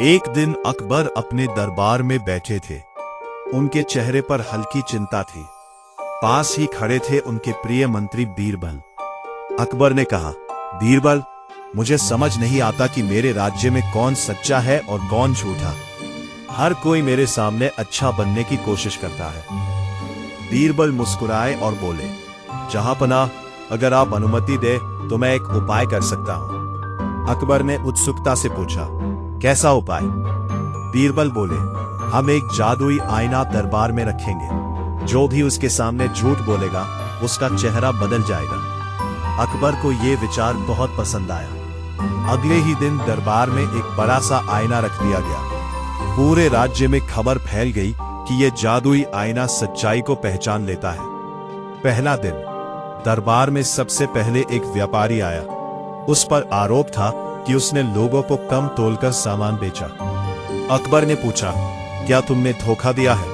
एक दिन अकबर अपने दरबार में बैठे थे। उनके चेहरे पर हल्की चिंता थी। पास ही खड़े थे उनके प्रिय मंत्री बीरबल। अकबर ने कहा, बीरबल, मुझे समझ नहीं आता कि मेरे राज्य में कौन सच्चा है और कौन झूठा। हर कोई मेरे सामने अच्छा बनने की कोशिश करता है। बीरबल मुस्कुराए और बोले, जहांपनाह, अगर आप अनुमति दे तो मैं एक उपाय कर सकता हूं। अकबर ने उत्सुकता से पूछा, कैसा उपाय? बीरबल बोले, हम एक जादुई आईना दरबार में रखेंगे। जो भी उसके सामने झूठ बोलेगा उसका चेहरा बदल जाएगा। अकबर को यह विचार बहुत पसंद आया। अगले ही दिन दरबार में एक बड़ा सा आईना रख दिया गया। पूरे राज्य में खबर फैल गई कि यह जादुई आईना सच्चाई को पहचान लेता है। पहला दिन दरबार में सबसे पहले एक व्यापारी आया। उस पर आरोप था कि उसने लोगों को कम तोलकर सामान बेचा। अकबर ने पूछा, क्या तुमने धोखा दिया है?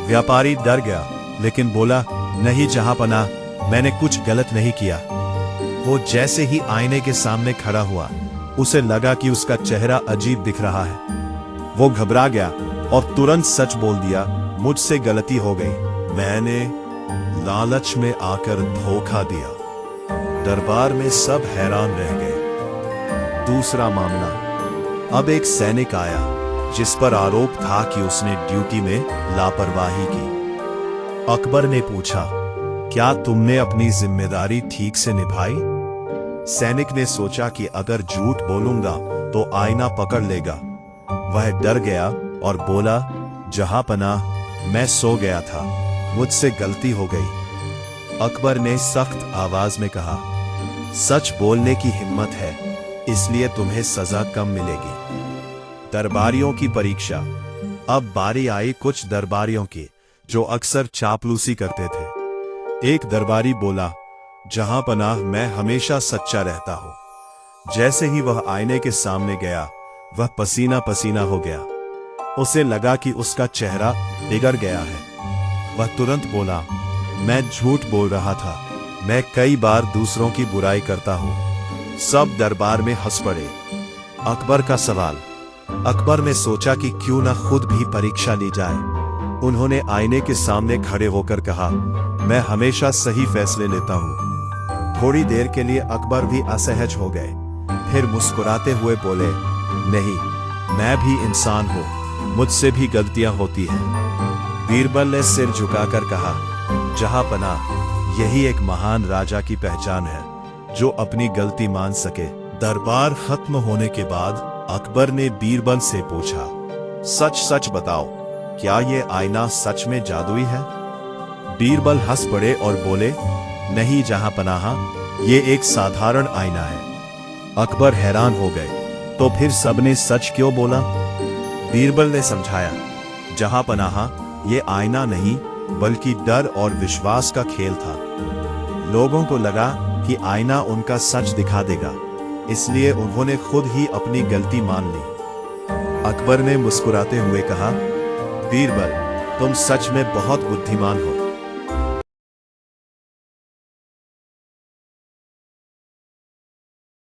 व्यापारी डर गया, लेकिन बोला, नहीं जहांपनाह, मैंने कुछ गलत नहीं किया। वो जैसे ही आईने के सामने खड़ा हुआ, उसे लगा कि उसका चेहरा अजीब दिख रहा है। वो घबरा गया और तुरंत सच बोल दिया, मुझसे गलती हो गई, मैंने लालच में आकर धोखा दिया। दरबार में सब हैरान रह गए। दूसरा मामला, अब एक सैनिक आया जिस पर आरोप था कि उसने ड्यूटी में लापरवाही की। अकबर ने पूछा, क्या तुमने अपनी जिम्मेदारी ठीक से निभाई? सैनिक ने सोचा कि अगर झूठ बोलूंगा तो आईना पकड़ लेगा। वह डर गया और बोला, जहांपनाह, मैं सो गया था, मुझसे गलती हो गई। अकबर ने सख्त आवाज में कहा, सच बोलने की हिम्मत है, इसलिए तुम्हें सजा कम मिलेगी। दरबारियों की परीक्षा। अब बारी आई कुछ दरबारियों की जो अक्सर चापलूसी करते थे। एक दरबारी बोला, जहांपनाह, मैं हमेशा सच्चा रहता हूं। जैसे ही वह आईने के सामने गया, वह पसीना पसीना हो गया। उसे लगा कि उसका चेहरा बिगड़ गया है। वह तुरंत बोला, मैं झूठ बोल रहा था, मैं कई बार दूसरों की बुराई करता हूं। सब दरबार में हंस पड़े। अकबर का सवाल। अकबर ने सोचा कि क्यों न खुद भी परीक्षा ली जाए। उन्होंने आईने के सामने खड़े होकर कहा, मैं हमेशा सही फैसले लेता हूं। थोड़ी देर के लिए अकबर भी असहज हो गए, फिर मुस्कुराते हुए बोले, नहीं, मैं भी इंसान हूं, मुझसे भी गलतियां होती हैं। बीरबल ने सिर झुकाकर कहा, जहांपनाह, यही एक महान राजा की पहचान है, जो अपनी गलती मान सके। दरबार खत्म होने के बाद अकबर ने बीरबल से पूछा, सच सच बताओ, क्या ये आईना सच में जादुई है? बीरबल हंस पड़े और बोले, नहीं जहांपनाह, ये एक साधारण आईना है। अकबर हैरान हो गए, तो फिर सबने सच क्यों बोला? बीरबल ने समझाया, जहांपनाह, ये आईना नहीं बल्कि डर और विश्वास का खेल था। लोगों को लगा कि आईना उनका सच दिखा देगा, इसलिए उन्होंने खुद ही अपनी गलती मान ली। अकबर ने मुस्कुराते हुए कहा, बीरबल, तुम सच में बहुत बुद्धिमान हो।